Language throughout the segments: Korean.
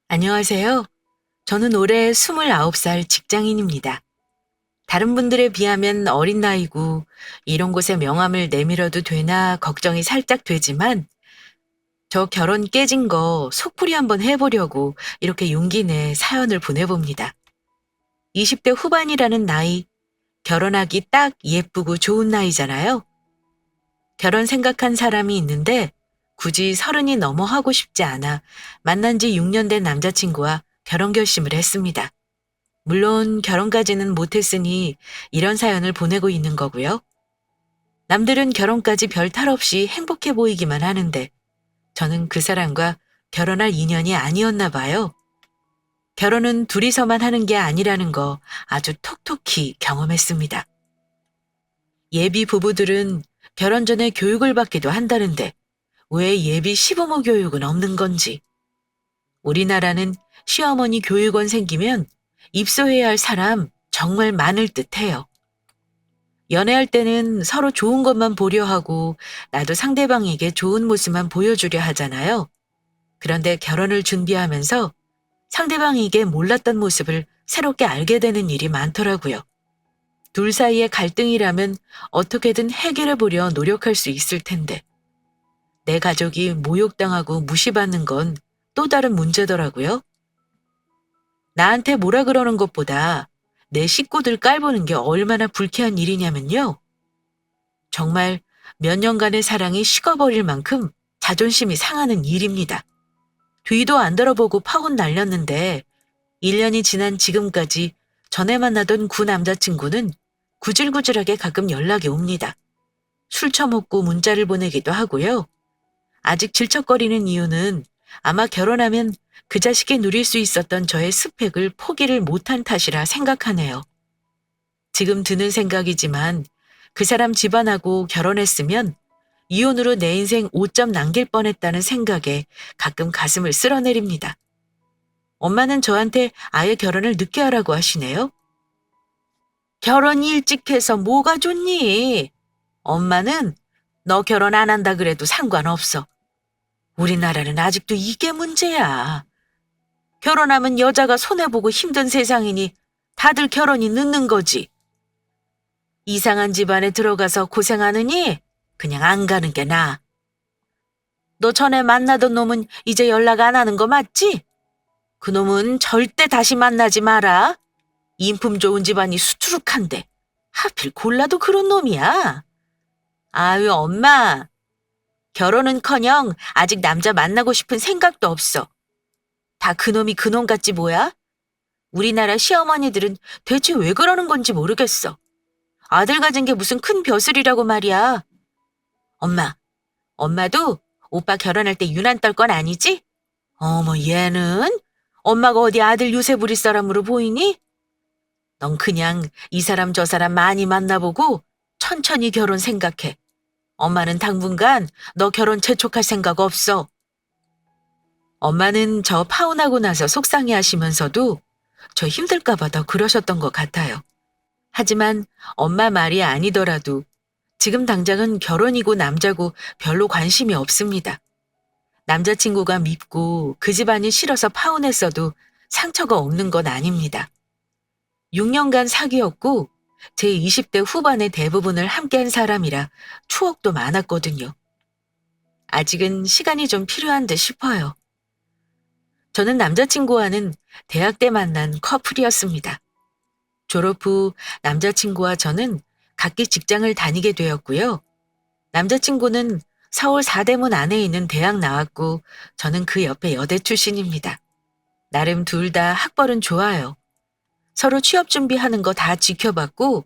안녕하세요. 저는 올해 29살 직장인입니다. 다른 분들에 비하면 어린 나이고 이런 곳에 명함을 내밀어도 되나 걱정이 살짝 되지만 저 결혼 깨진 거 속풀이 한번 해보려고 이렇게 용기 내 사연을 보내봅니다. 20대 후반이라는 나이, 결혼하기 딱 예쁘고 좋은 나이잖아요. 결혼 생각한 사람이 있는데 굳이 30이 넘어 하고 싶지 않아 만난 지 6년 된 남자친구와 결혼 결심을 했습니다. 물론 결혼까지는 못했으니 이런 사연을 보내고 있는 거고요. 남들은 결혼까지 별 탈 없이 행복해 보이기만 하는데 저는 그 사람과 결혼할 인연이 아니었나 봐요. 결혼은 둘이서만 하는 게 아니라는 거 아주 톡톡히 경험했습니다. 예비 부부들은 결혼 전에 교육을 받기도 한다는데 왜 예비 시부모 교육은 없는 건지. 우리나라는 시어머니 교육원 생기면 입소해야 할 사람 정말 많을 듯해요. 연애할 때는 서로 좋은 것만 보려 하고 나도 상대방에게 좋은 모습만 보여주려 하잖아요. 그런데 결혼을 준비하면서 상대방에게 몰랐던 모습을 새롭게 알게 되는 일이 많더라고요. 둘 사이의 갈등이라면 어떻게든 해결해 보려 노력할 수 있을 텐데 내 가족이 모욕당하고 무시받는 건 또 다른 문제더라고요. 나한테 뭐라 그러는 것보다 내 식구들 깔보는 게 얼마나 불쾌한 일이냐면요. 정말 몇 년간의 사랑이 식어버릴 만큼 자존심이 상하는 일입니다. 뒤도 안 돌아보고 파혼 날렸는데 1년이 지난 지금까지 전에 만나던 구 남자친구는 구질구질하게 가끔 연락이 옵니다. 술 처먹고 문자를 보내기도 하고요. 아직 질척거리는 이유는 아마 결혼하면 그 자식이 누릴 수 있었던 저의 스펙을 포기를 못한 탓이라 생각하네요. 지금 드는 생각이지만 그 사람 집안하고 결혼했으면 이혼으로 내 인생 5점 남길 뻔했다는 생각에 가끔 가슴을 쓸어내립니다. 엄마는 저한테 아예 결혼을 늦게 하라고 하시네요. 결혼 일찍 해서 뭐가 좋니? 엄마는 너 결혼 안 한다 그래도 상관없어. 우리나라는 아직도 이게 문제야. 결혼하면 여자가 손해보고 힘든 세상이니 다들 결혼이 늦는 거지. 이상한 집안에 들어가서 고생하느니 그냥 안 가는 게 나아. 너 전에 만나던 놈은 이제 연락 안 하는 거 맞지? 그 놈은 절대 다시 만나지 마라. 인품 좋은 집안이 수두룩한데 하필 골라도 그런 놈이야. 아유 엄마, 결혼은커녕 아직 남자 만나고 싶은 생각도 없어. 다 그놈이 그놈 같지 뭐야? 우리나라 시어머니들은 대체 왜 그러는 건지 모르겠어. 아들 가진 게 무슨 큰 벼슬이라고 말이야. 엄마, 엄마도 오빠 결혼할 때 유난 떨 건 아니지? 어머, 얘는? 엄마가 어디 아들 유세 부릴 사람으로 보이니? 넌 그냥 이 사람 저 사람 많이 만나보고 천천히 결혼 생각해. 엄마는 당분간 너 결혼 재촉할 생각 없어. 엄마는 저 파혼하고 나서 속상해 하시면서도 저 힘들까 봐 더 그러셨던 것 같아요. 하지만 엄마 말이 아니더라도 지금 당장은 결혼이고 남자고 별로 관심이 없습니다. 남자친구가 밉고 그 집안이 싫어서 파혼했어도 상처가 없는 건 아닙니다. 6년간 사귀었고 제 20대 후반의 대부분을 함께한 사람이라 추억도 많았거든요. 아직은 시간이 좀 필요한 듯 싶어요. 저는 남자친구와는 대학 때 만난 커플이었습니다. 졸업 후 남자친구와 저는 각기 직장을 다니게 되었고요. 남자친구는 서울 사대문 안에 있는 대학 나왔고 저는 그 옆에 여대 출신입니다. 나름 둘 다 학벌은 좋아요. 서로 취업 준비하는 거 다 지켜봤고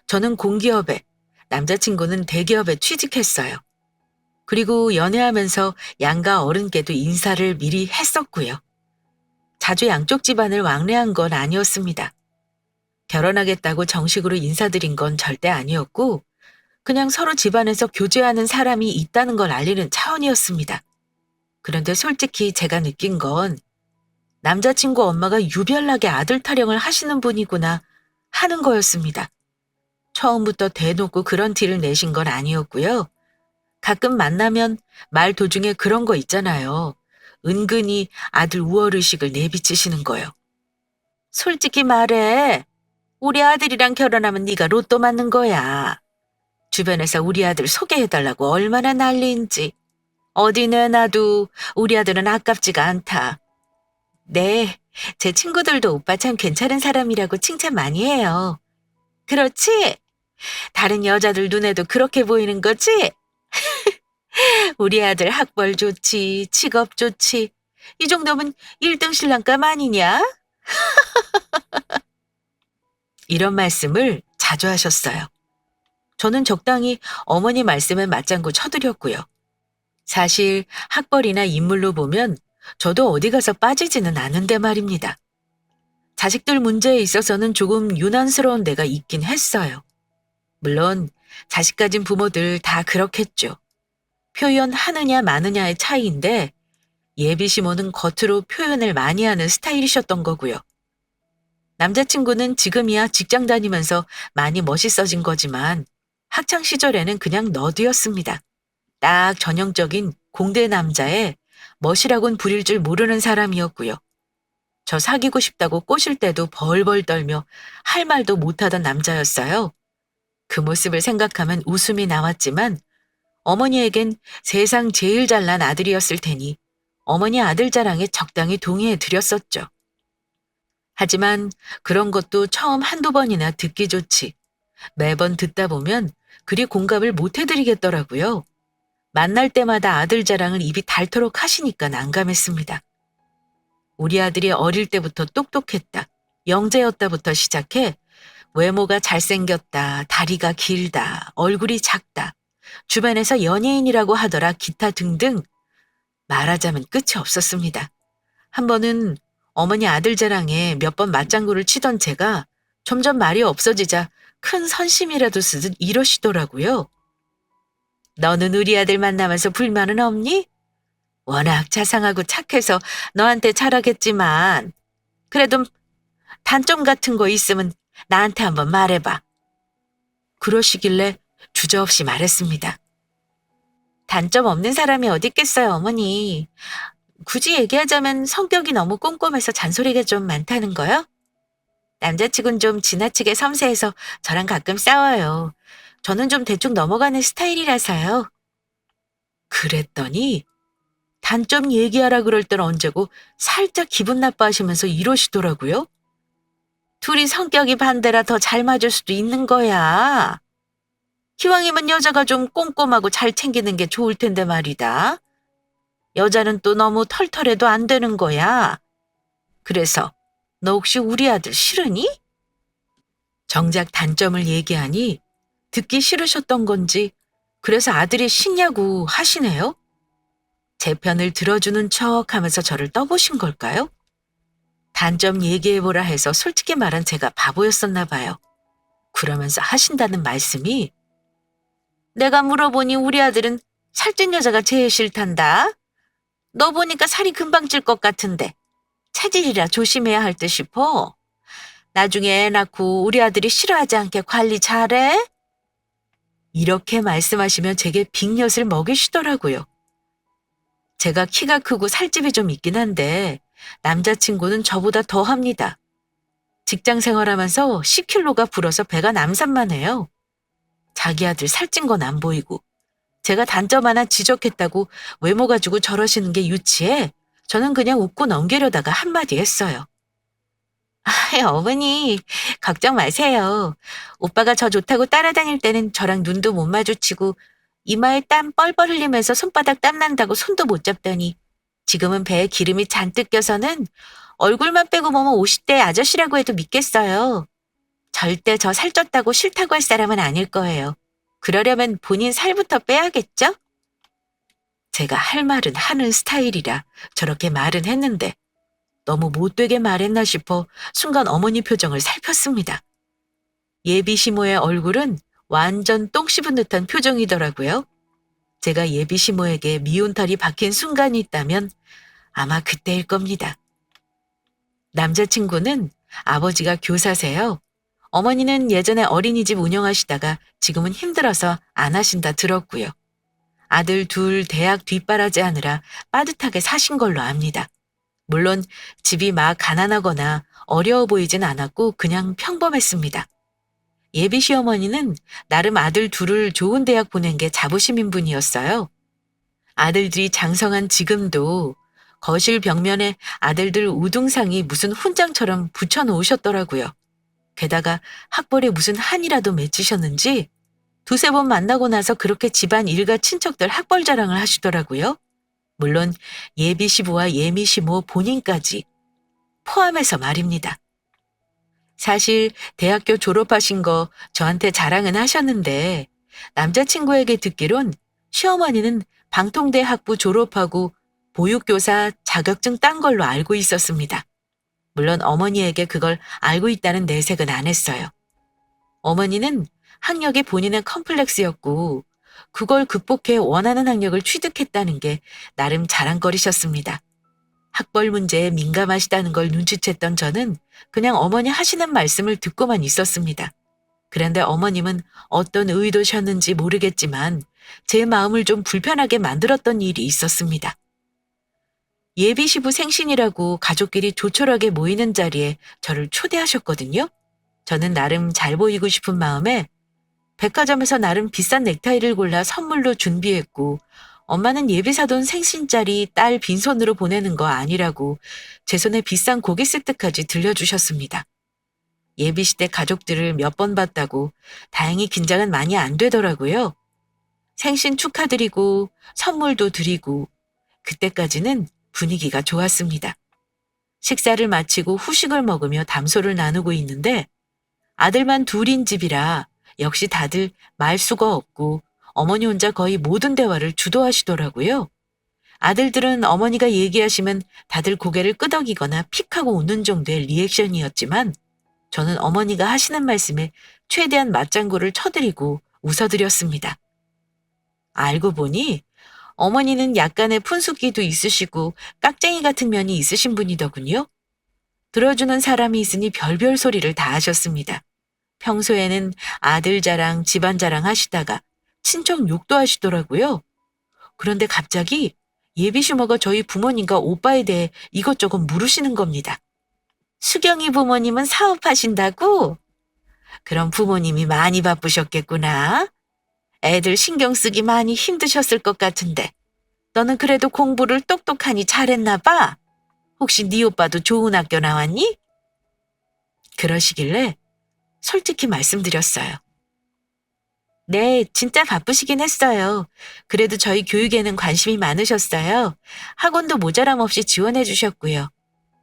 저는 공기업에, 남자친구는 대기업에 취직했어요. 그리고 연애하면서 양가 어른께도 인사를 미리 했었고요. 자주 양쪽 집안을 왕래한 건 아니었습니다. 결혼하겠다고 정식으로 인사드린 건 절대 아니었고 그냥 서로 집안에서 교제하는 사람이 있다는 걸 알리는 차원이었습니다. 그런데 솔직히 제가 느낀 건 남자친구 엄마가 유별나게 아들 타령을 하시는 분이구나 하는 거였습니다. 처음부터 대놓고 그런 티를 내신 건 아니었고요. 가끔 만나면 말 도중에 그런 거 있잖아요. 은근히 아들 우월의식을 내비치시는 거예요. 솔직히 말해. 우리 아들이랑 결혼하면 네가 로또 맞는 거야. 주변에서 우리 아들 소개해달라고 얼마나 난리인지. 어디 내놔도 우리 아들은 아깝지가 않다. 네, 제 친구들도 오빠 참 괜찮은 사람이라고 칭찬 많이 해요. 그렇지? 다른 여자들 눈에도 그렇게 보이는 거지? 우리 아들 학벌 좋지, 직업 좋지. 이 정도면 1등 신랑감 아니냐? 이런 말씀을 자주 하셨어요. 저는 적당히 어머니 말씀에 맞장구 쳐드렸고요. 사실 학벌이나 인물로 보면 저도 어디 가서 빠지지는 않은데 말입니다. 자식들 문제에 있어서는 조금 유난스러운 데가 있긴 했어요. 물론 자식 가진 부모들 다 그렇겠죠. 표현하느냐 마느냐의 차이인데 예비 시모는 겉으로 표현을 많이 하는 스타일이셨던 거고요. 남자친구는 지금이야 직장 다니면서 많이 멋있어진 거지만 학창 시절에는 그냥 너드였습니다. 딱 전형적인 공대 남자에 멋이라곤 부릴 줄 모르는 사람이었고요. 저 사귀고 싶다고 꼬실 때도 벌벌 떨며 할 말도 못하던 남자였어요. 그 모습을 생각하면 웃음이 나왔지만 어머니에겐 세상 제일 잘난 아들이었을 테니 어머니 아들 자랑에 적당히 동의해 드렸었죠. 하지만 그런 것도 처음 한두 번이나 듣기 좋지. 매번 듣다 보면 그리 공감을 못 해드리겠더라고요. 만날 때마다 아들 자랑을 입이 닳도록 하시니까 난감했습니다. 우리 아들이 어릴 때부터 똑똑했다, 영재였다부터 시작해 외모가 잘생겼다, 다리가 길다, 얼굴이 작다, 주변에서 연예인이라고 하더라 기타 등등 말하자면 끝이 없었습니다. 한 번은 어머니 아들 자랑에 몇 번 맞장구를 치던 제가 점점 말이 없어지자 큰 선심이라도 쓰듯 이러시더라고요. 너는 우리 아들 만나면서 불만은 없니? 워낙 자상하고 착해서 너한테 잘하겠지만 그래도 단점 같은 거 있으면 나한테 한번 말해봐. 그러시길래 주저없이 말했습니다. 단점 없는 사람이 어디 있겠어요, 어머니. 굳이 얘기하자면 성격이 너무 꼼꼼해서 잔소리가 좀 많다는 거요? 남자치곤 좀 지나치게 섬세해서 저랑 가끔 싸워요. 저는 좀 대충 넘어가는 스타일이라서요. 그랬더니 단점 얘기하라 그럴 땐 언제고 살짝 기분 나빠하시면서 이러시더라고요. 둘이 성격이 반대라 더 잘 맞을 수도 있는 거야. 기왕이면 여자가 좀 꼼꼼하고 잘 챙기는 게 좋을 텐데 말이다. 여자는 또 너무 털털해도 안 되는 거야. 그래서 너 혹시 우리 아들 싫으니? 정작 단점을 얘기하니 듣기 싫으셨던 건지 그래서 아들이 싫냐고 하시네요. 제 편을 들어주는 척 하면서 저를 떠보신 걸까요? 단점 얘기해보라 해서 솔직히 말한 제가 바보였었나 봐요. 그러면서 하신다는 말씀이 내가 물어보니 우리 아들은 살찐 여자가 제일 싫단다. 너 보니까 살이 금방 찔 것 같은데 체질이라 조심해야 할 듯 싶어. 나중에 애 낳고 우리 아들이 싫어하지 않게 관리 잘해. 이렇게 말씀하시면 제게 빅엿을 먹이시더라고요. 제가 키가 크고 살집이 좀 있긴 한데 남자친구는 저보다 더 합니다. 직장 생활하면서 10kg가 불어서 배가 남산만 해요. 자기 아들 살찐 건 안 보이고 제가 단점 하나 지적했다고 외모 가지고 저러시는 게 유치해 저는 그냥 웃고 넘기려다가 한마디 했어요. 어머니 걱정 마세요. 오빠가 저 좋다고 따라다닐 때는 저랑 눈도 못 마주치고 이마에 땀 뻘뻘 흘리면서 손바닥 땀 난다고 손도 못 잡더니 지금은 배에 기름이 잔뜩 껴서는 얼굴만 빼고 보면 50대 아저씨라고 해도 믿겠어요. 절대 저 살쪘다고 싫다고 할 사람은 아닐 거예요. 그러려면 본인 살부터 빼야겠죠? 제가 할 말은 하는 스타일이라 저렇게 말은 했는데 너무 못되게 말했나 싶어 순간 어머니 표정을 살폈습니다. 예비 시모의 얼굴은 완전 똥 씹은 듯한 표정이더라고요. 제가 예비 시모에게 미운털이 박힌 순간이 있다면 아마 그때일 겁니다. 남자친구는 아버지가 교사세요. 어머니는 예전에 어린이집 운영하시다가 지금은 힘들어서 안 하신다 들었고요. 아들 둘 대학 뒷바라지 하느라 빠듯하게 사신 걸로 압니다. 물론 집이 막 가난하거나 어려워 보이진 않았고 그냥 평범했습니다. 예비 시어머니는 나름 아들 둘을 좋은 대학 보낸 게 자부심인 분이었어요. 아들들이 장성한 지금도 거실 벽면에 아들들 우등상이 무슨 훈장처럼 붙여놓으셨더라고요. 게다가 학벌에 무슨 한이라도 맺히셨는지 두세 번 만나고 나서 그렇게 집안 일가 친척들 학벌 자랑을 하시더라고요. 물론 예비 시부와 예미 시모 본인까지 포함해서 말입니다. 사실 대학교 졸업하신 거 저한테 자랑은 하셨는데 남자친구에게 듣기론 시어머니는 방통대 학부 졸업하고 보육교사 자격증 딴 걸로 알고 있었습니다. 물론 어머니에게 그걸 알고 있다는 내색은 안 했어요. 어머니는 학력이 본인의 컴플렉스였고 그걸 극복해 원하는 학력을 취득했다는 게 나름 자랑거리셨습니다. 학벌 문제에 민감하시다는 걸 눈치챘던 저는 그냥 어머니 하시는 말씀을 듣고만 있었습니다. 그런데 어머님은 어떤 의도셨는지 모르겠지만 제 마음을 좀 불편하게 만들었던 일이 있었습니다. 예비 시부 생신이라고 가족끼리 조촐하게 모이는 자리에 저를 초대하셨거든요. 저는 나름 잘 보이고 싶은 마음에 백화점에서 나름 비싼 넥타이를 골라 선물로 준비했고 엄마는 예비 사돈 생신자리 딸 빈손으로 보내는 거 아니라고 제 손에 비싼 고기 세트까지 들려주셨습니다. 예비 시대 가족들을 몇 번 봤다고 다행히 긴장은 많이 안 되더라고요. 생신 축하드리고 선물도 드리고 그때까지는 분위기가 좋았습니다. 식사를 마치고 후식을 먹으며 담소를 나누고 있는데 아들만 둘인 집이라 역시 다들 말수가 없고 어머니 혼자 거의 모든 대화를 주도하시더라고요. 아들들은 어머니가 얘기하시면 다들 고개를 끄덕이거나 픽하고 웃는 정도의 리액션이었지만 저는 어머니가 하시는 말씀에 최대한 맞장구를 쳐드리고 웃어드렸습니다. 알고 보니 어머니는 약간의 푼숙기도 있으시고 깍쟁이 같은 면이 있으신 분이더군요. 들어주는 사람이 있으니 별별 소리를 다 하셨습니다. 평소에는 아들 자랑, 집안 자랑 하시다가 친척 욕도 하시더라고요. 그런데 갑자기 예비 시모가 저희 부모님과 오빠에 대해 이것저것 물으시는 겁니다. 수경이 부모님은 사업하신다고? 그럼 부모님이 많이 바쁘셨겠구나. 애들 신경 쓰기 많이 힘드셨을 것 같은데 너는 그래도 공부를 똑똑하니 잘했나 봐. 혹시 네 오빠도 좋은 학교 나왔니? 그러시길래 솔직히 말씀드렸어요. 네, 진짜 바쁘시긴 했어요. 그래도 저희 교육에는 관심이 많으셨어요. 학원도 모자람 없이 지원해 주셨고요.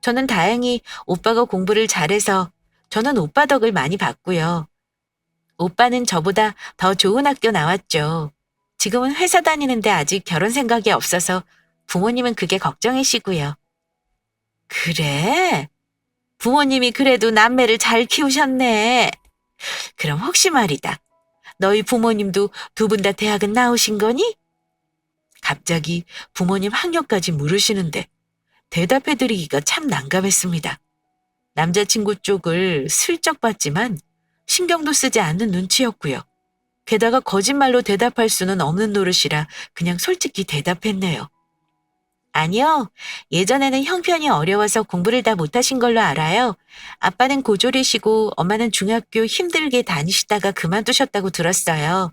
저는 다행히 오빠가 공부를 잘해서 저는 오빠 덕을 많이 봤고요. 오빠는 저보다 더 좋은 학교 나왔죠. 지금은 회사 다니는데 아직 결혼 생각이 없어서 부모님은 그게 걱정이시고요. 그래? 부모님이 그래도 남매를 잘 키우셨네. 그럼 혹시 말이다. 너희 부모님도 두 분 다 대학은 나오신 거니? 갑자기 부모님 학력까지 물으시는데 대답해드리기가 참 난감했습니다. 남자친구 쪽을 슬쩍 봤지만 신경도 쓰지 않는 눈치였고요. 게다가 거짓말로 대답할 수는 없는 노릇이라 그냥 솔직히 대답했네요. 아니요. 예전에는 형편이 어려워서 공부를 다 못하신 걸로 알아요. 아빠는 고졸이시고 엄마는 중학교 힘들게 다니시다가 그만두셨다고 들었어요.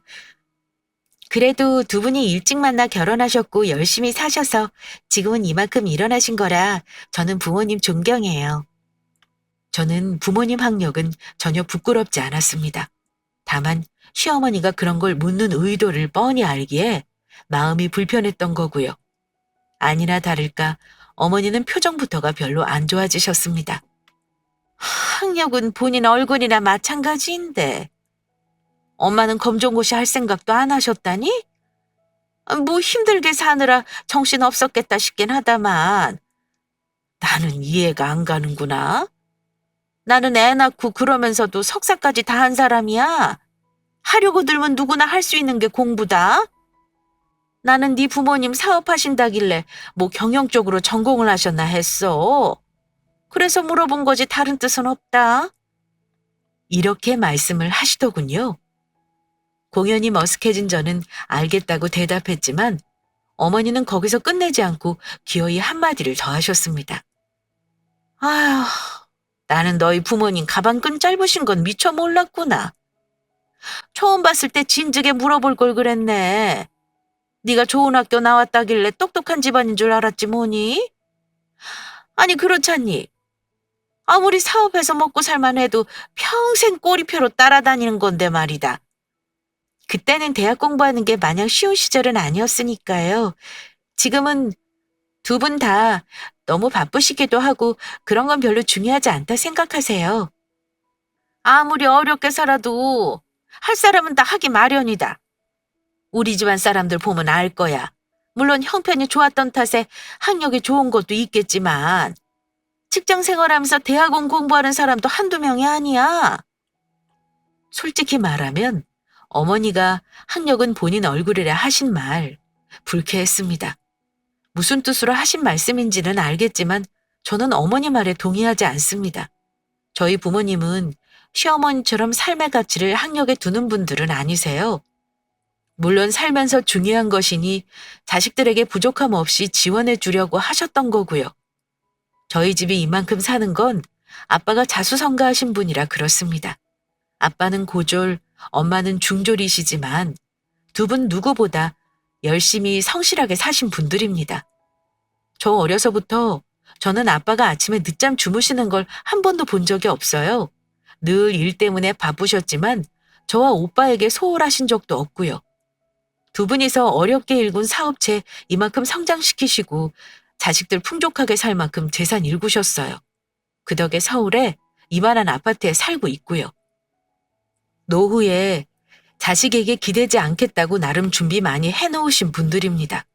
그래도 두 분이 일찍 만나 결혼하셨고 열심히 사셔서 지금은 이만큼 일어나신 거라 저는 부모님 존경해요. 저는 부모님 학력은 전혀 부끄럽지 않았습니다. 다만 시어머니가 그런 걸 묻는 의도를 뻔히 알기에 마음이 불편했던 거고요. 아니나 다를까 어머니는 표정부터가 별로 안 좋아지셨습니다. 학력은 본인 얼굴이나 마찬가지인데 엄마는 검정고시 할 생각도 안 하셨다니? 뭐 힘들게 사느라 정신 없었겠다 싶긴 하다만 나는 이해가 안 가는구나. 나는 애 낳고 그러면서도 석사까지 다 한 사람이야. 하려고 들면 누구나 할 수 있는 게 공부다. 나는 네 부모님 사업하신다길래 뭐 경영 쪽으로 전공을 하셨나 했어. 그래서 물어본 거지 다른 뜻은 없다. 이렇게 말씀을 하시더군요. 공연이 머쓱해진 저는 알겠다고 대답했지만 어머니는 거기서 끝내지 않고 기어이 한마디를 더 하셨습니다. 아휴, 나는 너희 부모님 가방끈 짧으신 건 미처 몰랐구나. 처음 봤을 때 진즉에 물어볼 걸 그랬네. 네가 좋은 학교 나왔다길래 똑똑한 집안인 줄 알았지 뭐니? 아니 그렇잖니. 아무리 사업해서 먹고 살만 해도 평생 꼬리표로 따라다니는 건데 말이다. 그때는 대학 공부하는 게 마냥 쉬운 시절은 아니었으니까요. 지금은 두 분 다 너무 바쁘시기도 하고 그런 건 별로 중요하지 않다 생각하세요. 아무리 어렵게 살아도 할 사람은 다 하기 마련이다. 우리 집안 사람들 보면 알 거야. 물론 형편이 좋았던 탓에 학력이 좋은 것도 있겠지만 직장 생활하면서 대학원 공부하는 사람도 한두 명이 아니야. 솔직히 말하면 어머니가 학력은 본인 얼굴이라 하신 말 불쾌했습니다. 무슨 뜻으로 하신 말씀인지는 알겠지만 저는 어머니 말에 동의하지 않습니다. 저희 부모님은 시어머니처럼 삶의 가치를 학력에 두는 분들은 아니세요. 물론 살면서 중요한 것이니 자식들에게 부족함 없이 지원해 주려고 하셨던 거고요. 저희 집이 이만큼 사는 건 아빠가 자수성가하신 분이라 그렇습니다. 아빠는 고졸, 엄마는 중졸이시지만 두 분 누구보다 열심히 성실하게 사신 분들입니다. 저 어려서부터 저는 아빠가 아침에 늦잠 주무시는 걸 한 번도 본 적이 없어요. 늘 일 때문에 바쁘셨지만 저와 오빠에게 소홀하신 적도 없고요. 두 분이서 어렵게 일군 사업체 이만큼 성장시키시고 자식들 풍족하게 살 만큼 재산 일구셨어요. 그 덕에 서울에 이만한 아파트에 살고 있고요. 노후에 자식에게 기대지 않겠다고 나름 준비 많이 해놓으신 분들입니다.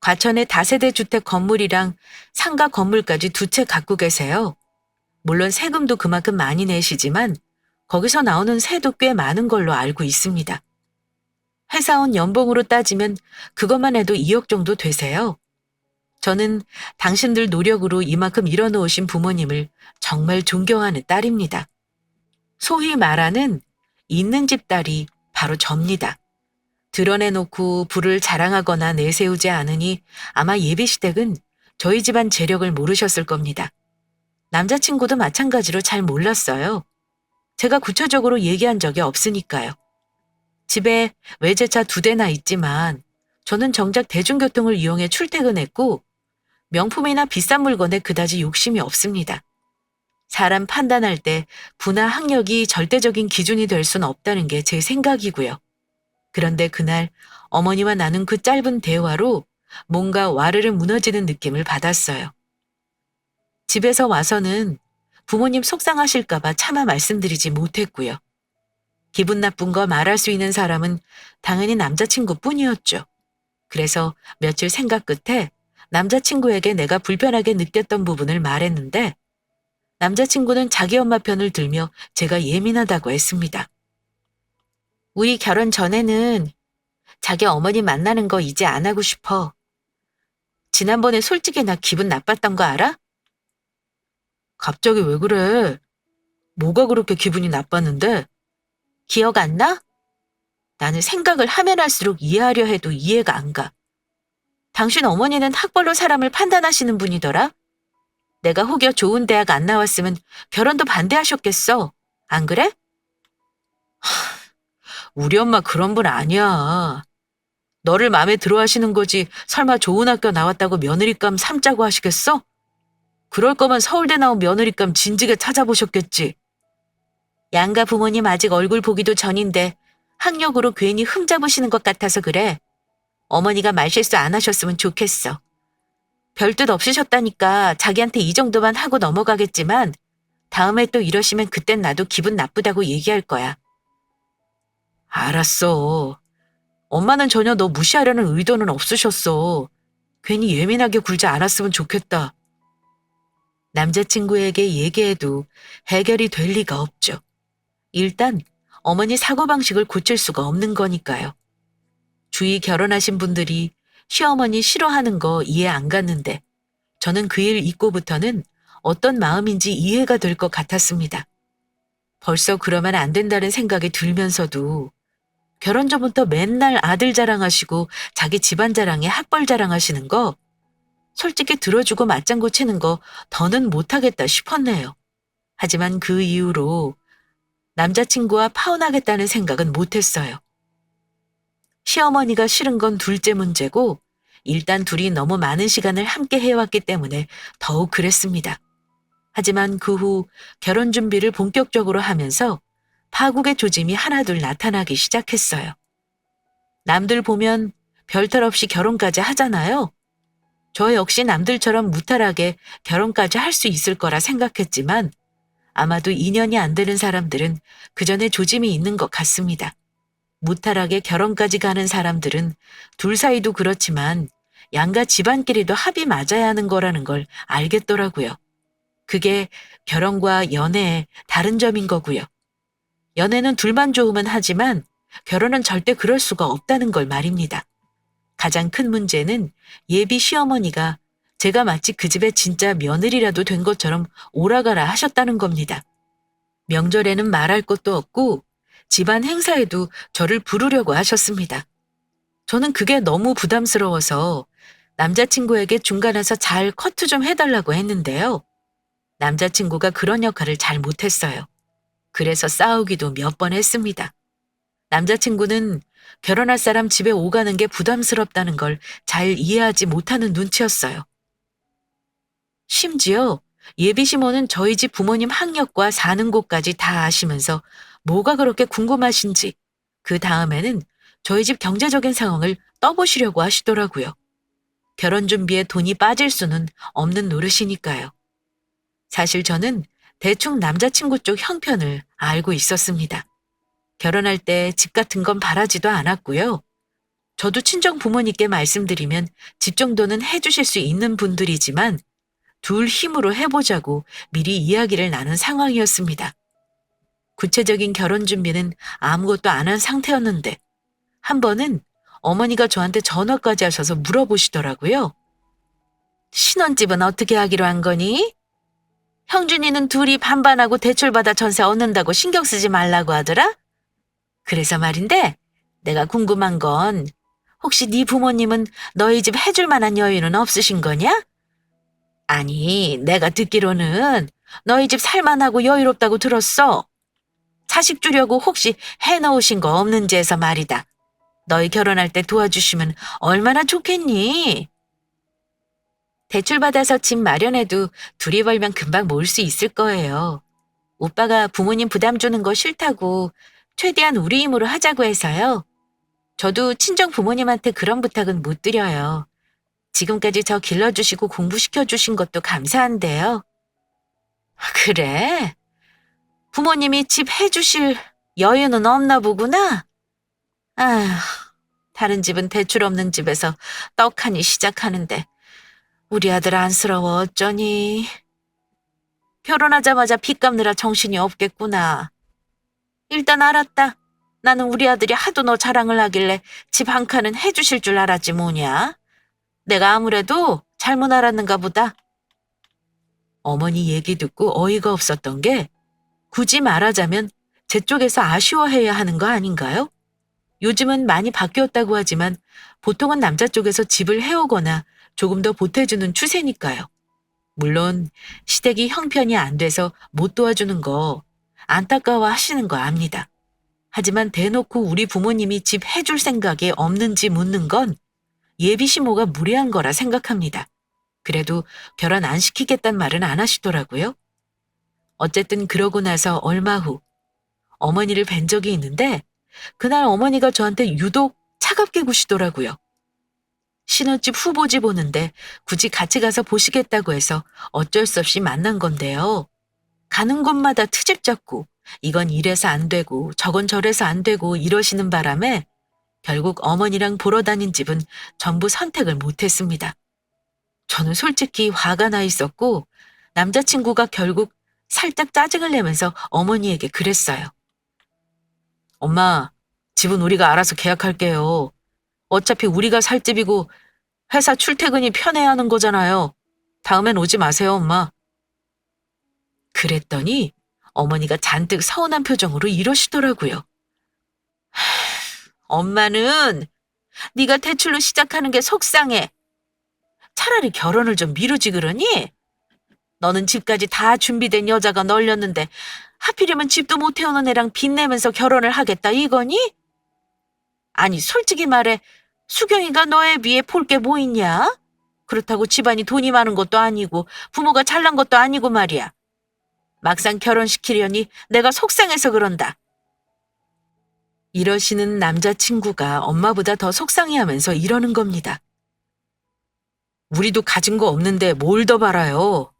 과천에 다세대 주택 건물이랑 상가 건물까지 두 채 갖고 계세요. 물론 세금도 그만큼 많이 내시지만 거기서 나오는 세도 꽤 많은 걸로 알고 있습니다. 회사원 연봉으로 따지면 그것만 해도 2억 정도 되세요. 저는 당신들 노력으로 이만큼 이뤄놓으신 부모님을 정말 존경하는 딸입니다. 소위 말하는 있는 집 딸이 바로 접니다. 드러내놓고 부를 자랑하거나 내세우지 않으니 아마 예비시댁은 저희 집안 재력을 모르셨을 겁니다. 남자친구도 마찬가지로 잘 몰랐어요. 제가 구체적으로 얘기한 적이 없으니까요. 집에 외제차 2대나 있지만 저는 정작 대중교통을 이용해 출퇴근했고 명품이나 비싼 물건에 그다지 욕심이 없습니다. 사람 판단할 때 부나 학력이 절대적인 기준이 될 순 없다는 게 제 생각이고요. 그런데 그날 어머니와 나눈 그 짧은 대화로 뭔가 와르르 무너지는 느낌을 받았어요. 집에서 와서는 부모님 속상하실까봐 차마 말씀드리지 못했고요. 기분 나쁜 거 말할 수 있는 사람은 당연히 남자친구뿐이었죠. 그래서 며칠 생각 끝에 남자친구에게 내가 불편하게 느꼈던 부분을 말했는데 남자친구는 자기 엄마 편을 들며 제가 예민하다고 했습니다. 우리 결혼 전에는 자기 어머니 만나는 거 이제 안 하고 싶어. 지난번에 솔직히 나 기분 나빴던 거 알아? 갑자기 왜 그래? 뭐가 그렇게 기분이 나빴는데? 기억 안 나? 나는 생각을 하면 할수록 이해하려 해도 이해가 안 가. 당신 어머니는 학벌로 사람을 판단하시는 분이더라? 내가 혹여 좋은 대학 안 나왔으면 결혼도 반대하셨겠어. 안 그래? 우리 엄마 그런 분 아니야. 너를 마음에 들어 하시는 거지 설마 좋은 학교 나왔다고 며느리감 삼자고 하시겠어? 그럴 거면 서울대 나온 며느리감 진즉에 찾아보셨겠지. 양가 부모님 아직 얼굴 보기도 전인데 학력으로 괜히 흠잡으시는 것 같아서 그래. 어머니가 말실수 안 하셨으면 좋겠어. 별뜻 없으셨다니까 자기한테 이 정도만 하고 넘어가겠지만 다음에 또 이러시면 그땐 나도 기분 나쁘다고 얘기할 거야. 알았어. 엄마는 전혀 너 무시하려는 의도는 없으셨어. 괜히 예민하게 굴지 않았으면 좋겠다. 남자친구에게 얘기해도 해결이 될 리가 없죠. 일단 어머니 사고방식을 고칠 수가 없는 거니까요. 주위 결혼하신 분들이 시어머니 싫어하는 거 이해 안 갔는데 저는 그 일 잊고부터는 어떤 마음인지 이해가 될 것 같았습니다. 벌써 그러면 안 된다는 생각이 들면서도 결혼 전부터 맨날 아들 자랑하시고 자기 집안 자랑에 학벌 자랑하시는 거 솔직히 들어주고 맞장구 치는 거 더는 못하겠다 싶었네요. 하지만 그 이후로 남자친구와 파혼하겠다는 생각은 못했어요. 시어머니가 싫은 건 둘째 문제고 일단 둘이 너무 많은 시간을 함께 해왔기 때문에 더욱 그랬습니다. 하지만 그 후 결혼 준비를 본격적으로 하면서 파국의 조짐이 하나둘 나타나기 시작했어요. 남들 보면 별탈 없이 결혼까지 하잖아요. 저 역시 남들처럼 무탈하게 결혼까지 할 수 있을 거라 생각했지만 아마도 인연이 안 되는 사람들은 그 전에 조짐이 있는 것 같습니다. 무탈하게 결혼까지 가는 사람들은 둘 사이도 그렇지만 양가 집안끼리도 합이 맞아야 하는 거라는 걸 알겠더라고요. 그게 결혼과 연애의 다른 점인 거고요. 연애는 둘만 좋으면 하지만 결혼은 절대 그럴 수가 없다는 걸 말입니다. 가장 큰 문제는 예비 시어머니가 제가 마치 그 집의 진짜 며느리라도 된 것처럼 오라가라 하셨다는 겁니다. 명절에는 말할 것도 없고 집안 행사에도 저를 부르려고 하셨습니다. 저는 그게 너무 부담스러워서 남자친구에게 중간에서 잘 커트 좀 해달라고 했는데요. 남자친구가 그런 역할을 잘 못했어요. 그래서 싸우기도 몇 번 했습니다. 남자친구는 결혼할 사람 집에 오가는 게 부담스럽다는 걸 잘 이해하지 못하는 눈치였어요. 심지어 예비 시모는 저희 집 부모님 학력과 사는 곳까지 다 아시면서 뭐가 그렇게 궁금하신지 그 다음에는 저희 집 경제적인 상황을 떠보시려고 하시더라고요. 결혼 준비에 돈이 빠질 수는 없는 노릇이니까요. 사실 저는 대충 남자친구 쪽 형편을 알고 있었습니다. 결혼할 때 집 같은 건 바라지도 않았고요. 저도 친정 부모님께 말씀드리면 집 정도는 해주실 수 있는 분들이지만 둘 힘으로 해보자고 미리 이야기를 나눈 상황이었습니다. 구체적인 결혼 준비는 아무것도 안 한 상태였는데 한 번은 어머니가 저한테 전화까지 하셔서 물어보시더라고요. 신혼집은 어떻게 하기로 한 거니? 형준이는 둘이 반반하고 대출받아 전세 얻는다고 신경 쓰지 말라고 하더라? 그래서 말인데 내가 궁금한 건 혹시 네 부모님은 너희 집 해줄 만한 여유는 없으신 거냐? 아니, 내가 듣기로는 너희 집 살만하고 여유롭다고 들었어. 자식 주려고 혹시 해놓으신 거 없는지 해서 말이다. 너희 결혼할 때 도와주시면 얼마나 좋겠니? 대출받아서 집 마련해도 둘이 벌면 금방 모을 수 있을 거예요. 오빠가 부모님 부담 주는 거 싫다고 최대한 우리 힘으로 하자고 해서요. 저도 친정 부모님한테 그런 부탁은 못 드려요. 지금까지 저 길러주시고 공부시켜주신 것도 감사한데요. 그래? 부모님이 집 해주실 여유는 없나 보구나? 아휴, 다른 집은 대출 없는 집에서 떡하니 시작하는데 우리 아들 안쓰러워 어쩌니? 결혼하자마자 빚 갚느라 정신이 없겠구나. 일단 알았다. 나는 우리 아들이 하도 너 자랑을 하길래 집 한 칸은 해주실 줄 알았지 뭐냐? 내가 아무래도 잘못 알았는가 보다. 어머니 얘기 듣고 어이가 없었던 게 굳이 말하자면 제 쪽에서 아쉬워해야 하는 거 아닌가요? 요즘은 많이 바뀌었다고 하지만 보통은 남자 쪽에서 집을 해오거나 조금 더 보태주는 추세니까요. 물론 시댁이 형편이 안 돼서 못 도와주는 거 안타까워 하시는 거 압니다. 하지만 대놓고 우리 부모님이 집 해줄 생각이 없는지 묻는 건 예비 시모가 무례한 거라 생각합니다. 그래도 결혼 안 시키겠단 말은 안 하시더라고요. 어쨌든 그러고 나서 얼마 후 어머니를 뵌 적이 있는데 그날 어머니가 저한테 유독 차갑게 구시더라고요. 신혼집 후보지 보는데 굳이 같이 가서 보시겠다고 해서 어쩔 수 없이 만난 건데요. 가는 곳마다 트집 잡고 이건 이래서 안 되고 저건 저래서 안 되고 이러시는 바람에 결국 어머니랑 보러 다닌 집은 전부 선택을 못했습니다. 저는 솔직히 화가 나 있었고 남자친구가 결국 살짝 짜증을 내면서 어머니에게 그랬어요. 엄마, 집은 우리가 알아서 계약할게요. 어차피 우리가 살 집이고 회사 출퇴근이 편해야 하는 거잖아요. 다음엔 오지 마세요, 엄마. 그랬더니 어머니가 잔뜩 서운한 표정으로 이러시더라고요. 엄마는 네가 대출로 시작하는 게 속상해. 차라리 결혼을 좀 미루지 그러니? 너는 집까지 다 준비된 여자가 널렸는데 하필이면 집도 못 태우는 애랑 빚내면서 결혼을 하겠다 이거니? 아니 솔직히 말해 수경이가 너에 비해 볼 게 뭐 있냐? 그렇다고 집안이 돈이 많은 것도 아니고 부모가 잘난 것도 아니고 말이야. 막상 결혼시키려니 내가 속상해서 그런다. 이러시는 남자친구가 엄마보다 더 속상해하면서 이러는 겁니다. 우리도 가진 거 없는데 뭘 더 바라요.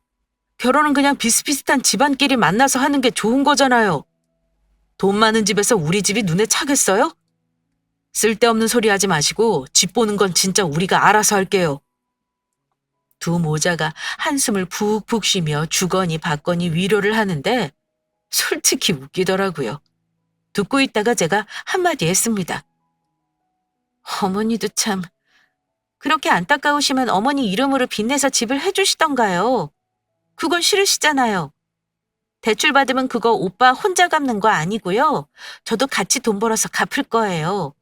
결혼은 그냥 비슷비슷한 집안끼리 만나서 하는 게 좋은 거잖아요. 돈 많은 집에서 우리 집이 눈에 차겠어요? 쓸데없는 소리 하지 마시고 집 보는 건 진짜 우리가 알아서 할게요. 두 모자가 한숨을 푹푹 쉬며 주거니 받거니 위로를 하는데 솔직히 웃기더라고요. 듣고 있다가 제가 한마디 했습니다. 어머니도 참, 그렇게 안타까우시면 어머니 이름으로 빚내서 집을 해주시던가요. 그건 싫으시잖아요. 대출 받으면 그거 오빠 혼자 갚는 거 아니고요. 저도 같이 돈 벌어서 갚을 거예요.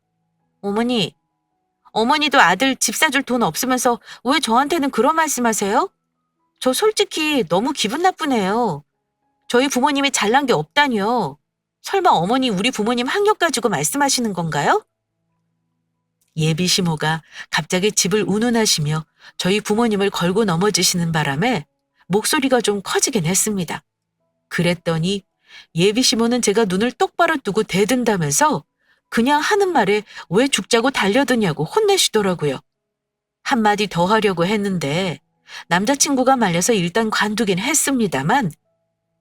어머니, 어머니도 아들 집 사줄 돈 없으면서 왜 저한테는 그런 말씀하세요? 저 솔직히 너무 기분 나쁘네요. 저희 부모님이 잘난 게 없다니요. 설마 어머니 우리 부모님 학력 가지고 말씀하시는 건가요? 예비 시모가 갑자기 집을 운운하시며 저희 부모님을 걸고 넘어지시는 바람에 목소리가 좀 커지긴 했습니다. 그랬더니 예비 시모는 제가 눈을 똑바로 뜨고 대든다면서 그냥 하는 말에 왜 죽자고 달려드냐고 혼내시더라고요. 한마디 더 하려고 했는데 남자친구가 말려서 일단 관두긴 했습니다만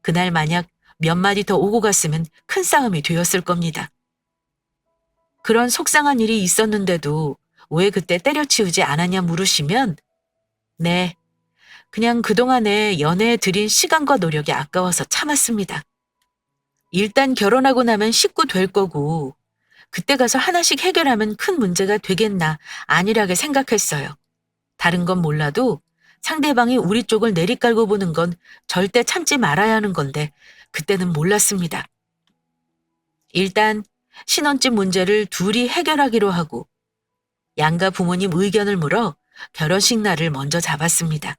그날 만약 몇 마디 더 오고 갔으면 큰 싸움이 되었을 겁니다. 그런 속상한 일이 있었는데도 왜 그때 때려치우지 않았냐 물으시면 네, 그냥 그동안에 연애에 들인 시간과 노력이 아까워서 참았습니다. 일단 결혼하고 나면 식구 될 거고 그때 가서 하나씩 해결하면 큰 문제가 되겠나 안일하게 생각했어요. 다른 건 몰라도 상대방이 우리 쪽을 내리깔고 보는 건 절대 참지 말아야 하는 건데 그때는 몰랐습니다. 일단 신혼집 문제를 둘이 해결하기로 하고 양가 부모님 의견을 물어 결혼식 날을 먼저 잡았습니다.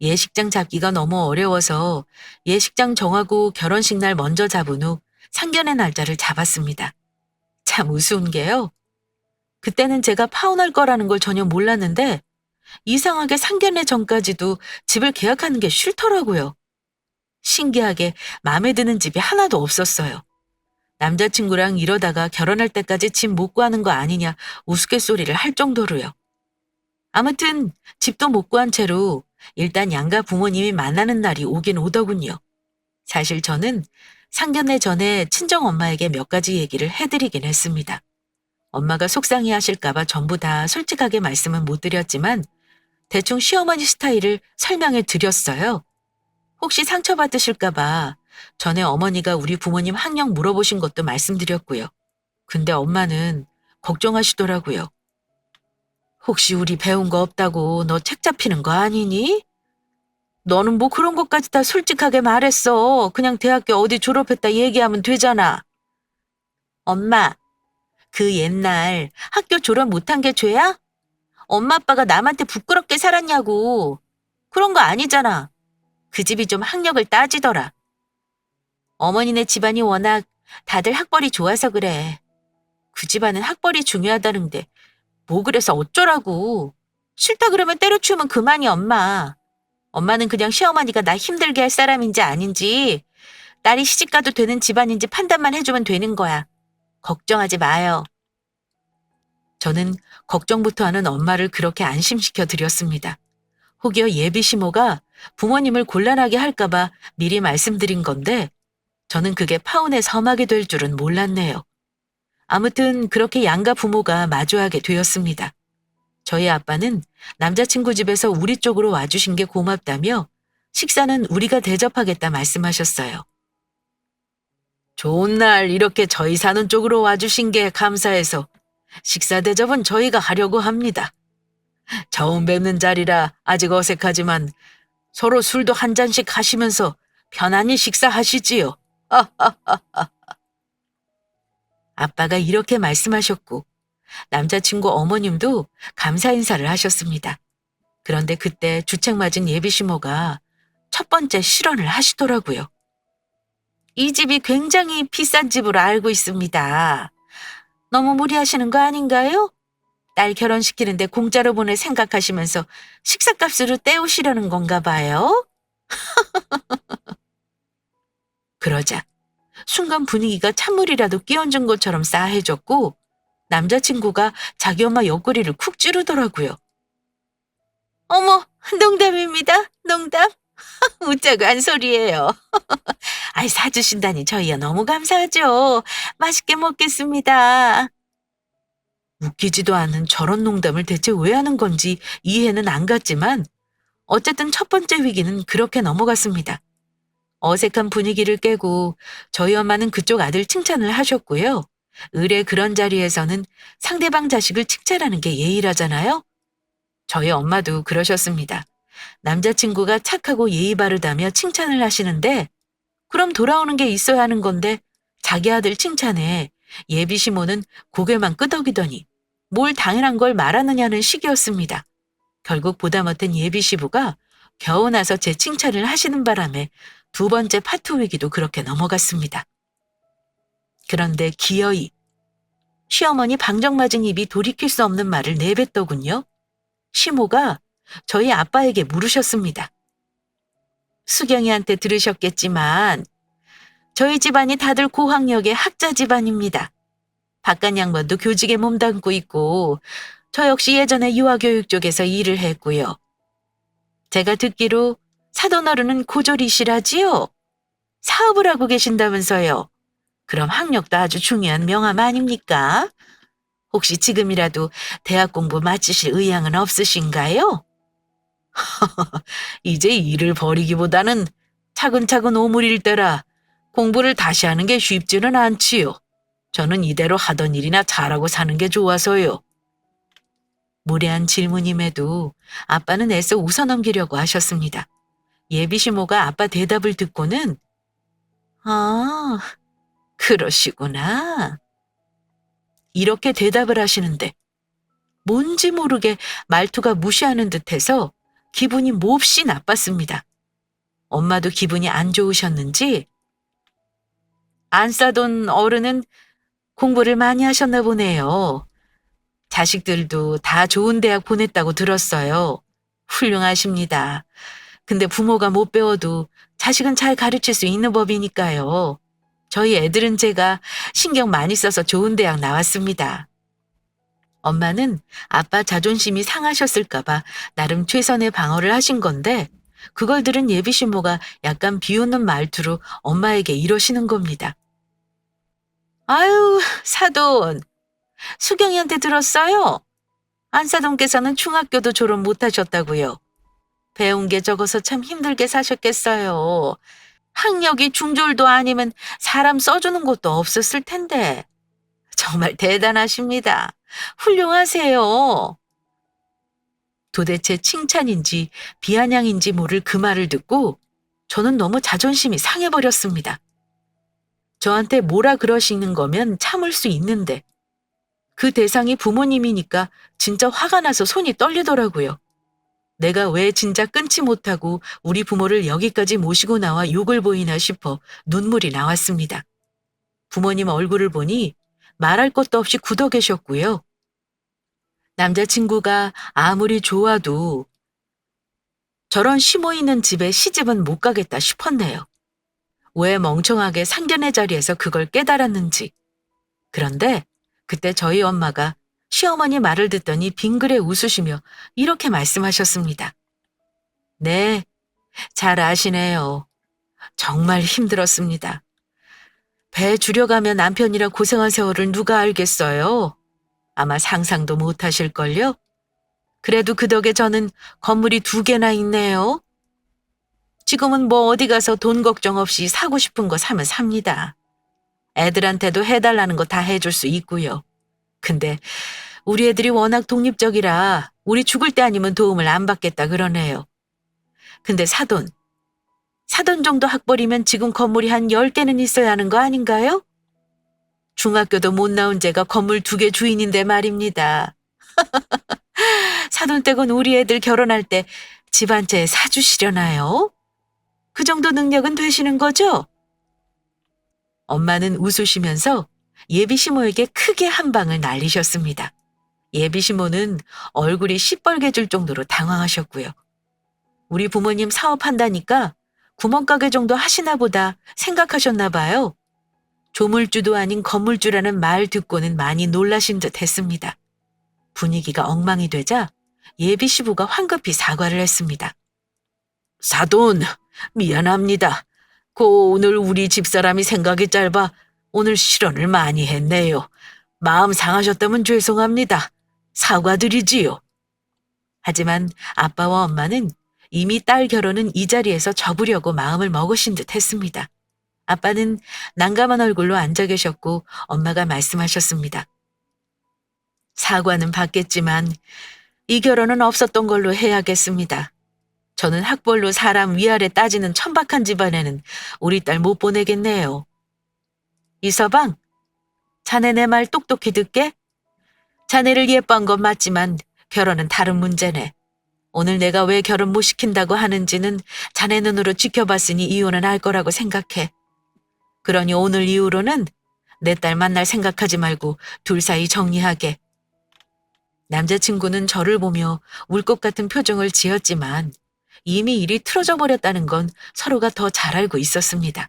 예식장 잡기가 너무 어려워서 예식장 정하고 결혼식 날 먼저 잡은 후 상견례 날짜를 잡았습니다. 참 우스운 게요. 그때는 제가 파혼할 거라는 걸 전혀 몰랐는데 이상하게 상견례 전까지도 집을 계약하는 게 싫더라고요. 신기하게 마음에 드는 집이 하나도 없었어요. 남자친구랑 이러다가 결혼할 때까지 집 못 구하는 거 아니냐 우스갯소리를 할 정도로요. 아무튼 집도 못 구한 채로 일단 양가 부모님이 만나는 날이 오긴 오더군요. 사실 저는 상견례 전에 친정엄마에게 몇 가지 얘기를 해드리긴 했습니다. 엄마가 속상해 하실까봐 전부 다 솔직하게 말씀은 못 드렸지만 대충 시어머니 스타일을 설명해 드렸어요. 혹시 상처받으실까봐 전에 어머니가 우리 부모님 학력 물어보신 것도 말씀드렸고요. 근데 엄마는 걱정하시더라고요. 혹시 우리 배운 거 없다고 너 책 잡히는 거 아니니? 너는 뭐 그런 것까지 다 솔직하게 말했어. 그냥 대학교 어디 졸업했다 얘기하면 되잖아. 엄마, 그 옛날 학교 졸업 못한 게 죄야? 엄마 아빠가 남한테 부끄럽게 살았냐고. 그런 거 아니잖아. 그 집이 좀 학력을 따지더라. 어머니네 집안이 워낙 다들 학벌이 좋아서 그래. 그 집안은 학벌이 중요하다는데 뭐 그래서 어쩌라고. 싫다 그러면 때려치우면 그만이 엄마. 엄마는 그냥 시어머니가 나 힘들게 할 사람인지 아닌지 딸이 시집가도 되는 집안인지 판단만 해주면 되는 거야. 걱정하지 마요. 저는 걱정부터 하는 엄마를 그렇게 안심시켜 드렸습니다. 혹여 예비 시모가 부모님을 곤란하게 할까봐 미리 말씀드린 건데 저는 그게 파혼의 서막이 될 줄은 몰랐네요. 아무튼 그렇게 양가 부모가 마주하게 되었습니다. 저희 아빠는 남자친구 집에서 우리 쪽으로 와주신 게 고맙다며 식사는 우리가 대접하겠다 말씀하셨어요. 좋은 날 이렇게 저희 사는 쪽으로 와주신 게 감사해서 식사 대접은 저희가 하려고 합니다. 처음 뵙는 자리라 아직 어색하지만 서로 술도 한 잔씩 하시면서 편안히 식사하시지요. 아빠가 이렇게 말씀하셨고 남자친구 어머님도 감사 인사를 하셨습니다. 그런데 그때 주책 맞은 예비시모가 첫 번째 실언을 하시더라고요. 이 집이 굉장히 비싼 집으로 알고 있습니다. 너무 무리하시는 거 아닌가요? 딸 결혼시키는데 공짜로 보낼 생각하시면서 식사값으로 때우시려는 건가 봐요? 그러자 순간 분위기가 찬물이라도 끼얹은 것처럼 싸해졌고 남자친구가 자기 엄마 옆구리를 쿡 찌르더라고요. 어머, 농담입니다. 농담. 웃자고 한 소리예요. 아이, 사주신다니 저희야 너무 감사하죠. 맛있게 먹겠습니다. 웃기지도 않은 저런 농담을 대체 왜 하는 건지 이해는 안 갔지만 어쨌든 첫 번째 위기는 그렇게 넘어갔습니다. 어색한 분위기를 깨고 저희 엄마는 그쪽 아들 칭찬을 하셨고요. 의례 그런 자리에서는 상대방 자식을 칭찬하는 게 예의라잖아요. 저희 엄마도 그러셨습니다. 남자친구가 착하고 예의 바르다며 칭찬을 하시는데 그럼 돌아오는 게 있어야 하는 건데 자기 아들 칭찬에 예비 시모는 고개만 끄덕이더니 뭘 당연한 걸 말하느냐는 식이었습니다. 결국 보다 못한 예비 시부가 겨우 나서 제 칭찬을 하시는 바람에 두 번째 파토 위기도 그렇게 넘어갔습니다. 그런데 기어이 시어머니 방정맞은 입이 돌이킬 수 없는 말을 내뱉더군요. 시모가 저희 아빠에게 물으셨습니다. 수경이한테 들으셨겠지만 저희 집안이 다들 고학력의 학자 집안입니다. 바깥 양반도 교직에 몸담고 있고 저 역시 예전에 유아교육 쪽에서 일을 했고요. 제가 듣기로 사돈어른은 고졸이시라지요? 사업을 하고 계신다면서요. 그럼 학력도 아주 중요한 명함 아닙니까? 혹시 지금이라도 대학 공부 마치실 의향은 없으신가요? 이제 일을 벌이기보다는 차근차근 오물일 때라 공부를 다시 하는 게 쉽지는 않지요. 저는 이대로 하던 일이나 잘하고 사는 게 좋아서요. 무례한 질문임에도 아빠는 애써 웃어넘기려고 하셨습니다. 예비시모가 아빠 대답을 듣고는 아, 그러시구나. 이렇게 대답을 하시는데 뭔지 모르게 말투가 무시하는 듯해서 기분이 몹시 나빴습니다. 엄마도 기분이 안 좋으셨는지 안 싸돈 어른은 공부를 많이 하셨나 보네요. 자식들도 다 좋은 대학 보냈다고 들었어요. 훌륭하십니다. 근데 부모가 못 배워도 자식은 잘 가르칠 수 있는 법이니까요. 저희 애들은 제가 신경 많이 써서 좋은 대학 나왔습니다. 엄마는 아빠 자존심이 상하셨을까봐 나름 최선의 방어를 하신 건데 그걸 들은 예비신모가 약간 비웃는 말투로 엄마에게 이러시는 겁니다. 아유, 사돈. 수경이한테 들었어요? 안사돈께서는 중학교도 졸업 못하셨다고요. 배운 게 적어서 참 힘들게 사셨겠어요. 학력이 중졸도 아니면 사람 써주는 것도 없었을 텐데. 정말 대단하십니다. 훌륭하세요. 도대체 칭찬인지 비아냥인지 모를 그 말을 듣고 저는 너무 자존심이 상해버렸습니다. 저한테 뭐라 그러시는 거면 참을 수 있는데 그 대상이 부모님이니까 진짜 화가 나서 손이 떨리더라고요. 내가 왜 진짜 끊지 못하고 우리 부모를 여기까지 모시고 나와 욕을 보이나 싶어 눈물이 나왔습니다. 부모님 얼굴을 보니 말할 것도 없이 굳어 계셨고요. 남자친구가 아무리 좋아도 저런 시모 있는 집에 시집은 못 가겠다 싶었네요. 왜 멍청하게 상견례 자리에서 그걸 깨달았는지. 그런데 그때 저희 엄마가 시어머니 말을 듣더니 빙그레 웃으시며 이렇게 말씀하셨습니다. 네, 잘 아시네요. 정말 힘들었습니다. 배 줄여가며 남편이라 고생한 세월을 누가 알겠어요? 아마 상상도 못 하실걸요? 그래도 그 덕에 저는 건물이 2개나 있네요. 지금은 뭐 어디 가서 돈 걱정 없이 사고 싶은 거 사면 삽니다. 애들한테도 해달라는 거 다 해줄 수 있고요. 근데 우리 애들이 워낙 독립적이라 우리 죽을 때 아니면 도움을 안 받겠다 그러네요. 근데 사돈 정도 학벌이면 지금 건물이 한 10개는 있어야 하는 거 아닌가요? 중학교도 못 나온 제가 건물 2개 주인인데 말입니다. 사돈댁은 우리 애들 결혼할 때 집 한 채 사주시려나요? 그 정도 능력은 되시는 거죠? 엄마는 웃으시면서 예비 시모에게 크게 한 방을 날리셨습니다. 예비 시모는 얼굴이 시뻘개질 정도로 당황하셨고요. 우리 부모님 사업한다니까 구멍가게 정도 하시나 보다 생각하셨나 봐요. 조물주도 아닌 건물주라는 말 듣고는 많이 놀라신 듯 했습니다. 분위기가 엉망이 되자 예비 시부가 황급히 사과를 했습니다. 사돈, 미안합니다. 오늘 우리 집사람이 생각이 짧아 오늘 실언을 많이 했네요. 마음 상하셨다면 죄송합니다. 사과드리지요. 하지만 아빠와 엄마는 이미 딸 결혼은 이 자리에서 접으려고 마음을 먹으신 듯 했습니다. 아빠는 난감한 얼굴로 앉아 계셨고 엄마가 말씀하셨습니다. 사과는 받겠지만 이 결혼은 없었던 걸로 해야겠습니다. 저는 학벌로 사람 위아래 따지는 천박한 집안에는 우리 딸 못 보내겠네요. 이서방, 자네 내 말 똑똑히 듣게? 자네를 예뻐한 건 맞지만 결혼은 다른 문제네. 오늘 내가 왜 결혼 못 시킨다고 하는지는 자네 눈으로 지켜봤으니 이유는 알 거라고 생각해. 그러니 오늘 이후로는 내 딸 만날 생각하지 말고 둘 사이 정리하게. 남자친구는 저를 보며 울 것 같은 표정을 지었지만 이미 일이 틀어져 버렸다는 건 서로가 더 잘 알고 있었습니다.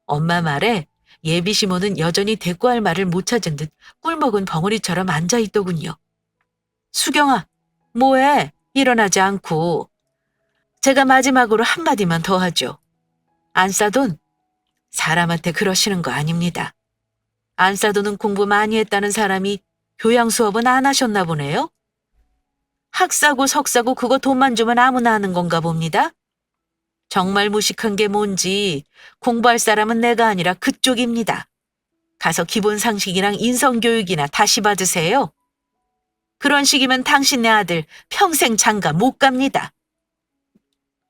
엄마 말에 예비 시모는 여전히 대꾸할 말을 못 찾은 듯 꿀먹은 벙어리처럼 앉아있더군요. 수경아, 뭐해? 일어나지 않고. 제가 마지막으로 한마디만 더 하죠. 안사돈, 사람한테 그러시는 거 아닙니다. 안사돈은 공부 많이 했다는 사람이 교양 수업은 안 하셨나 보네요. 학사고 석사고 그거 돈만 주면 아무나 하는 건가 봅니다. 정말 무식한 게 뭔지 공부할 사람은 내가 아니라 그쪽입니다. 가서 기본 상식이랑 인성교육이나 다시 받으세요. 그런 식이면 당신네 아들 평생 장가 못 갑니다.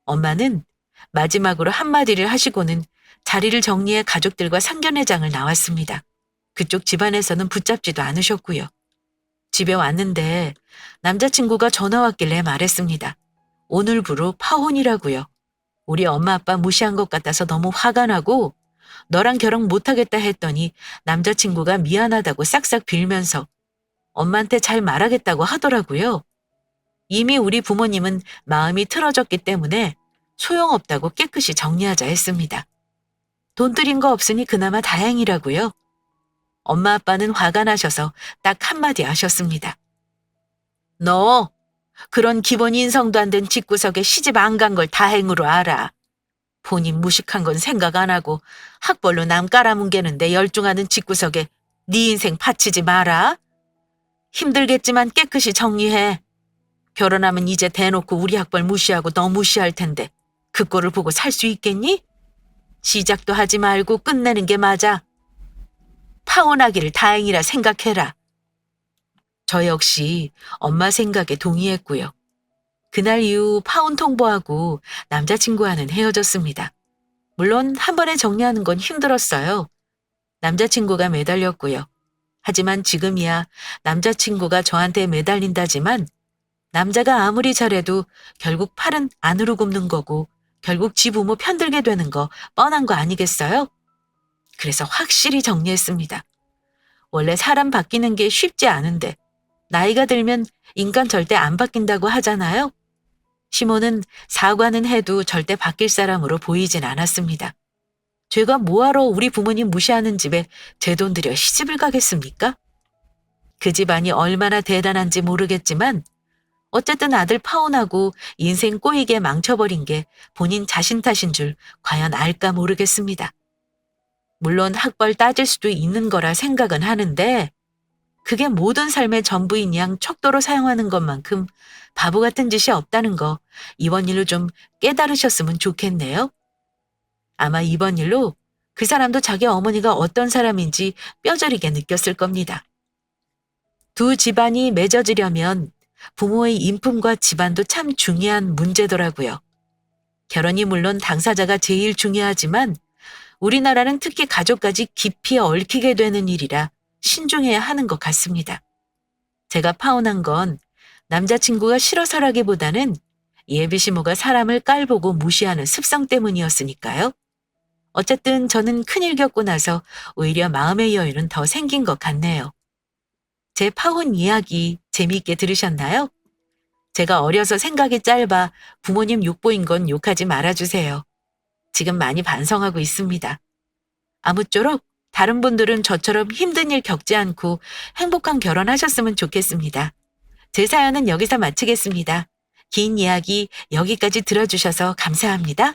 엄마는 마지막으로 한마디를 하시고는 자리를 정리해 가족들과 상견례장을 나왔습니다. 그쪽 집안에서는 붙잡지도 않으셨고요. 집에 왔는데 남자친구가 전화 왔길래 말했습니다. 오늘부로 파혼이라고요. 우리 엄마 아빠 무시한 것 같아서 너무 화가 나고 너랑 결혼 못하겠다 했더니 남자친구가 미안하다고 싹싹 빌면서 엄마한테 잘 말하겠다고 하더라고요. 이미 우리 부모님은 마음이 틀어졌기 때문에 소용없다고 깨끗이 정리하자 했습니다. 돈 들인 거 없으니 그나마 다행이라고요. 엄마 아빠는 화가 나셔서 딱 한마디 하셨습니다. 너 그런 기본 인성도 안 된 집구석에 시집 안 간 걸 다행으로 알아. 본인 무식한 건 생각 안 하고 학벌로 남 깔아뭉개는데 열중하는 집구석에 네 인생 바치지 마라. 힘들겠지만 깨끗이 정리해. 결혼하면 이제 대놓고 우리 학벌 무시하고 너 무시할 텐데 그 꼴을 보고 살 수 있겠니? 시작도 하지 말고 끝내는 게 맞아. 파혼하기를 다행이라 생각해라. 저 역시 엄마 생각에 동의했고요. 그날 이후 파혼 통보하고 남자친구와는 헤어졌습니다. 물론 한 번에 정리하는 건 힘들었어요. 남자친구가 매달렸고요. 하지만 지금이야 남자친구가 저한테 매달린다지만 남자가 아무리 잘해도 결국 팔은 안으로 굽는 거고 결국 지 부모 편들게 되는 거 뻔한 거 아니겠어요? 그래서 확실히 정리했습니다. 원래 사람 바뀌는 게 쉽지 않은데 나이가 들면 인간 절대 안 바뀐다고 하잖아요. 시모는 사과는 해도 절대 바뀔 사람으로 보이진 않았습니다. 제가 뭐하러 우리 부모님 무시하는 집에 제 돈 들여 시집을 가겠습니까? 그 집안이 얼마나 대단한지 모르겠지만 어쨌든 아들 파혼하고 인생 꼬이게 망쳐버린 게 본인 자신 탓인 줄 과연 알까 모르겠습니다. 물론 학벌 따질 수도 있는 거라 생각은 하는데 그게 모든 삶의 전부인 양 척도로 사용하는 것만큼 바보 같은 짓이 없다는 거 이번 일로 좀 깨달으셨으면 좋겠네요. 아마 이번 일로 그 사람도 자기 어머니가 어떤 사람인지 뼈저리게 느꼈을 겁니다. 두 집안이 맺어지려면 부모의 인품과 집안도 참 중요한 문제더라고요. 결혼이 물론 당사자가 제일 중요하지만 우리나라는 특히 가족까지 깊이 얽히게 되는 일이라 신중해야 하는 것 같습니다. 제가 파혼한 건 남자친구가 싫어서라기보다는 예비 시모가 사람을 깔보고 무시하는 습성 때문이었으니까요. 어쨌든 저는 큰일 겪고 나서 오히려 마음의 여유는 더 생긴 것 같네요. 제 파혼 이야기 재미있게 들으셨나요? 제가 어려서 생각이 짧아 부모님 욕보인 건 욕하지 말아주세요. 지금 많이 반성하고 있습니다. 아무쪼록 다른 분들은 저처럼 힘든 일 겪지 않고 행복한 결혼하셨으면 좋겠습니다. 제 사연은 여기서 마치겠습니다. 긴 이야기 여기까지 들어주셔서 감사합니다.